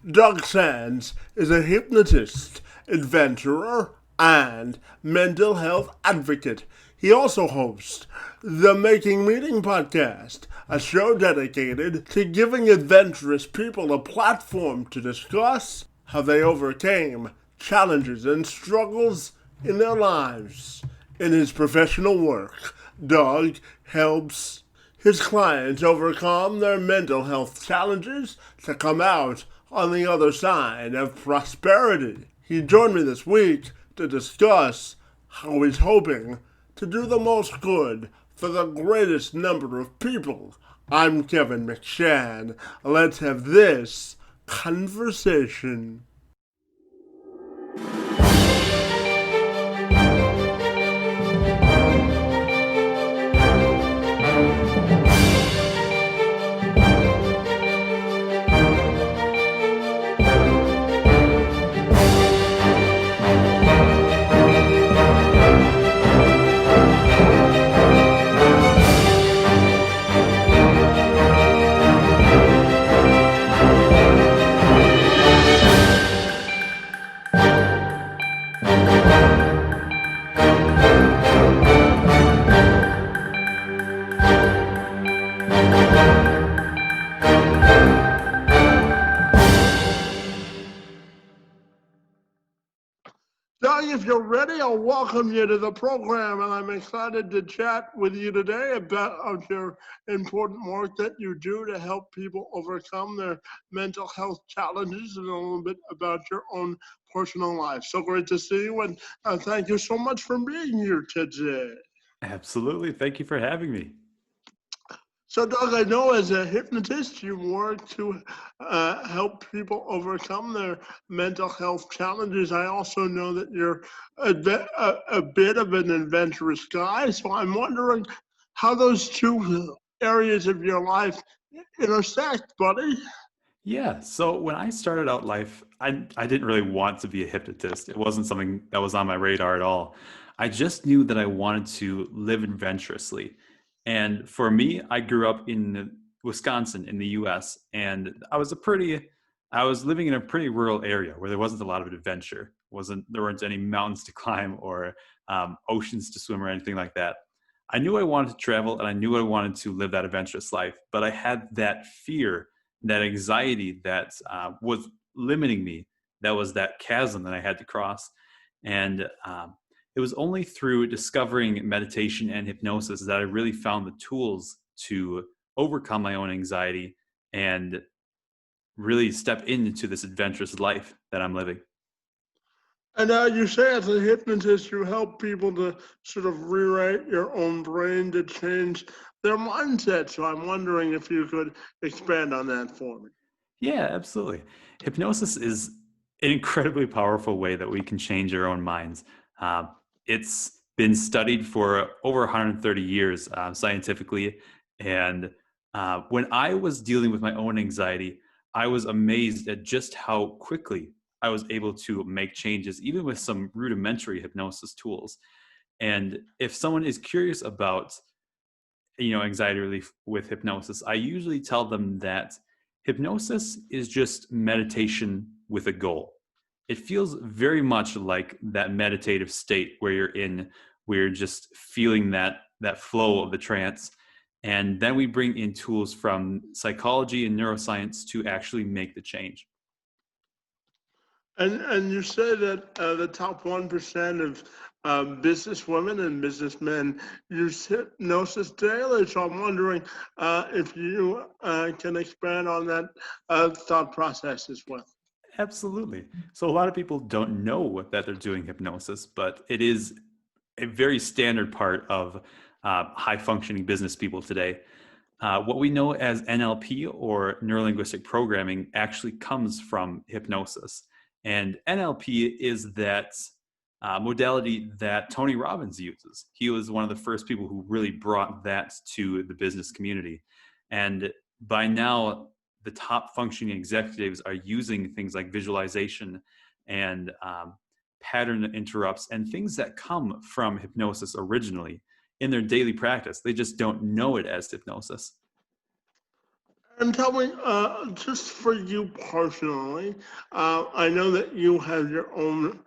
Doug Sands is a hypnotist, adventurer, and mental health advocate. He also hosts the Making Meaning podcast, a show dedicated to giving adventurous people a platform to discuss how they overcame challenges and struggles in their lives. In his professional work, Doug helps his clients overcome their mental health challenges to come out on the other side of prosperity. He joined me this week to discuss how he's hoping to do the most good for the greatest number of people. I'm Kevin McShann. Let's have this conversation. Doug, if you're ready, I'll welcome you to the program, and I'm excited to chat with you today about your important work that you do to help people overcome their mental health challenges and a little bit about your own personal life. So great to see you, and thank you so much for being here today. Absolutely. Thank you for having me. So, Doug, I know as a hypnotist, you work to help people overcome their mental health challenges. I also know that you're a bit of an adventurous guy. So, I'm wondering how those two areas of your life intersect, buddy. Yeah. So when I started out life, I didn't really want to be a hypnotist. It wasn't something that was on my radar at all. I just knew that I wanted to live adventurously. And for me, I grew up in Wisconsin in the US, and I was living in a pretty rural area where there wasn't a lot of adventure. There weren't any mountains to climb or oceans to swim or anything like that. I knew I wanted to travel and I knew I wanted to live that adventurous life, but I had that fear, that anxiety that was limiting me. That was that chasm that I had to cross. And it was only through discovering meditation and hypnosis that I really found the tools to overcome my own anxiety and really step into this adventurous life that I'm living. And you say as a hypnotist, you help people to sort of rewrite your own brain to change their mindset. So I'm wondering if you could expand on that for me. Yeah, absolutely. Hypnosis is an incredibly powerful way that we can change our own minds. Uh, it's been studied for over 130 years scientifically. And when I was dealing with my own anxiety, I was amazed at just how quickly I was able to make changes, even with some rudimentary hypnosis tools. And if someone is curious about anxiety relief with hypnosis, I usually tell them that hypnosis is just meditation with a goal. It feels very much like that meditative state where you're just feeling that flow of the trance. And then we bring in tools from psychology and neuroscience to actually make the change. And you say that the top 1% of business women and businessmen use hypnosis daily. So I'm wondering if you can expand on that thought process as well. Absolutely. So a lot of people don't know that they're doing hypnosis, but it is a very standard part of high functioning business people today. What we know as NLP or neurolinguistic programming actually comes from hypnosis. And NLP is that modality that Tony Robbins uses. He was one of the first people who really brought that to the business community. And by now, the top functioning executives are using things like visualization and pattern interrupts and things that come from hypnosis originally in their daily practice. They just don't know it as hypnosis. And tell me, just for you personally, I know that you have your own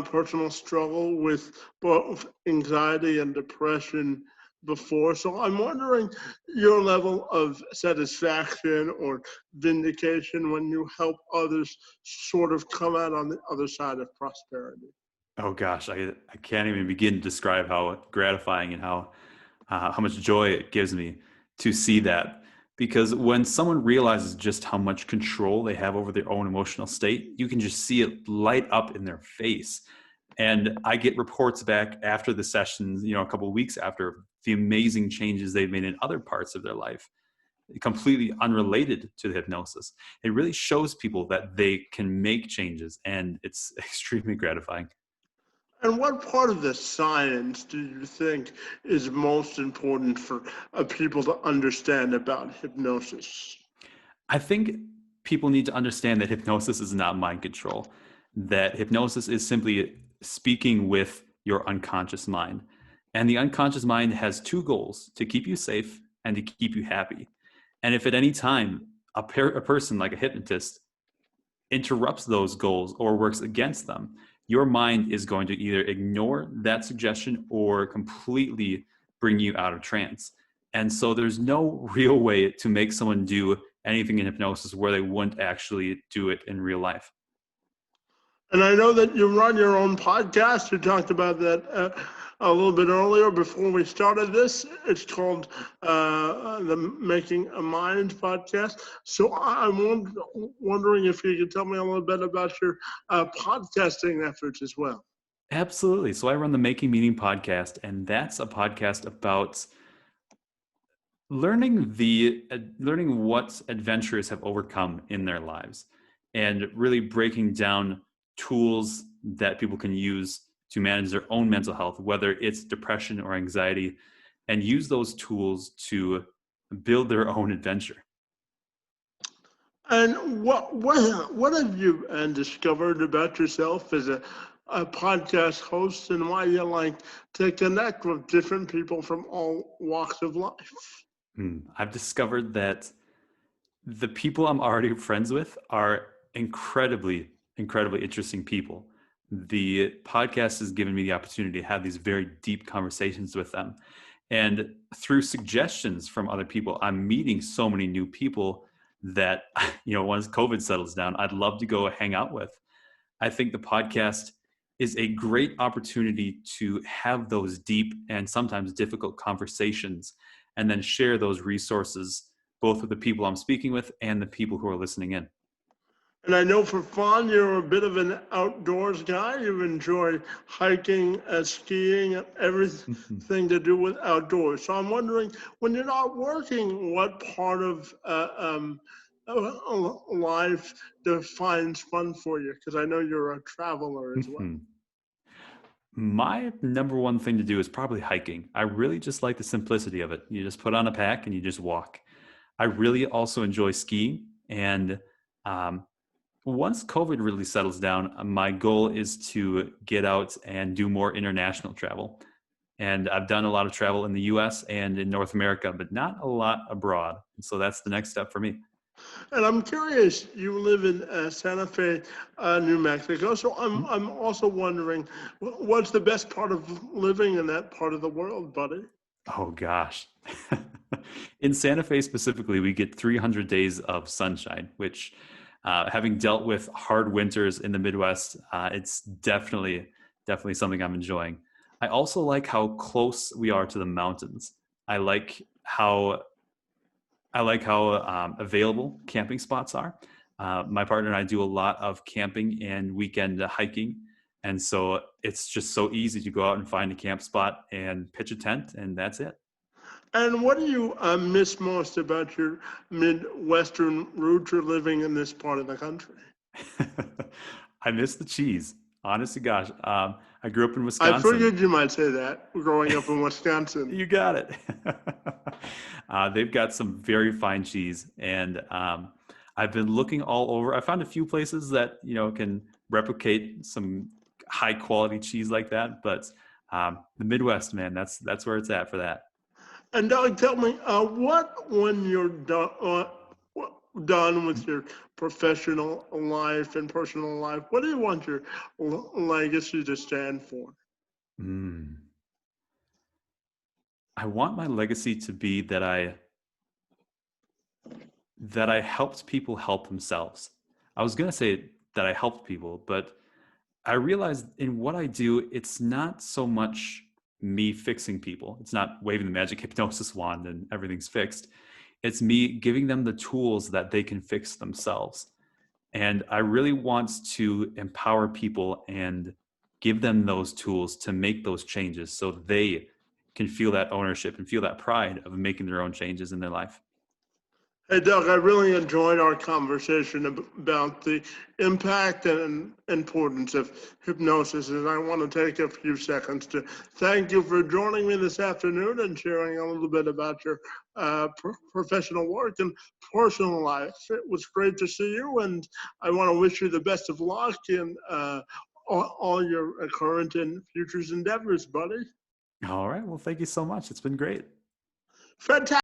personal struggle with both anxiety and depression before. So I'm wondering your level of satisfaction or vindication when you help others sort of come out on the other side of prosperity. Oh gosh, I can't even begin to describe how gratifying and how much joy it gives me to see that. Because when someone realizes just how much control they have over their own emotional state, you can just see it light up in their face. And I get reports back after the sessions, a couple of weeks after, the amazing changes they've made in other parts of their life, completely unrelated to the hypnosis. It really shows people that they can make changes, and it's extremely gratifying. And what part of the science do you think is most important for people to understand about hypnosis? I think people need to understand that hypnosis is not mind control, that hypnosis is simply speaking with your unconscious mind. And the unconscious mind has two goals: to keep you safe and to keep you happy. And if at any time a person like a hypnotist interrupts those goals or works against them, your mind is going to either ignore that suggestion or completely bring you out of trance. And so there's no real way to make someone do anything in hypnosis where they wouldn't actually do it in real life. And I know that you run your own podcast. You talked about that a little bit earlier before we started this. It's called the Making a Mind podcast. So I'm wondering if you could tell me a little bit about your podcasting efforts as well. Absolutely. So I run the Making Meaning podcast, and that's a podcast about learning what adventurers have overcome in their lives, and really breaking down tools that people can use to manage their own mental health, whether it's depression or anxiety, and use those tools to build their own adventure. And what have you discovered about yourself as a podcast host, and why you like to connect with different people from all walks of life? I've discovered that the people I'm already friends with are incredibly interesting people. The podcast has given me the opportunity to have these very deep conversations with them. And through suggestions from other people, I'm meeting so many new people that, once COVID settles down, I'd love to go hang out with. I think the podcast is a great opportunity to have those deep and sometimes difficult conversations, and then share those resources both with the people I'm speaking with and the people who are listening in. And I know for fun, you're a bit of an outdoors guy. You enjoy hiking, skiing, and everything to do with outdoors. So I'm wondering, when you're not working, what part of life defines fun for you? Because I know you're a traveler as well. My number one thing to do is probably hiking. I really just like the simplicity of it. You just put on a pack and you just walk. I really also enjoy skiing. And um, once COVID really settles down, my goal is to get out and do more international travel. And I've done a lot of travel in the US and in North America, but not a lot abroad. So that's the next step for me. And I'm curious, you live in Santa Fe, New Mexico. So I'm also wondering, what's the best part of living in that part of the world, buddy? Oh gosh. In Santa Fe specifically, we get 300 days of sunshine, which, having dealt with hard winters in the Midwest, it's definitely something I'm enjoying. I also like how close we are to the mountains. I like how available camping spots are. My partner and I do a lot of camping and weekend hiking. And so it's just so easy to go out and find a camp spot and pitch a tent, and that's it. And what do you miss most about your Midwestern roots or living in this part of the country? I miss the cheese. Honest to gosh. I grew up in I Wisconsin. figured you might say that, growing up in Wisconsin. You got it. They've got some very fine cheese, and I've been looking all over. I found a few places that can replicate some high quality cheese like that, but the Midwest, man, that's where it's at for that. And Doug, tell me, what when you're done? done with your professional life and personal life, what do you want your legacy to stand for? Mm. I want my legacy to be that I helped people help themselves. I was going to say that I helped people, but I realized in what I do, it's not so much me fixing people. It's not waving the magic hypnosis wand and everything's fixed. It's me giving them the tools that they can fix themselves. And I really want to empower people and give them those tools to make those changes so they can feel that ownership and feel that pride of making their own changes in their life. Hey, Doug, I really enjoyed our conversation about the impact and importance of hypnosis. And I want to take a few seconds to thank you for joining me this afternoon and sharing a little bit about your professional work and personal life. It was great to see you, and I want to wish you the best of luck in all your current and futures endeavors, buddy. All right. Well, thank you so much. It's been great. Fantastic.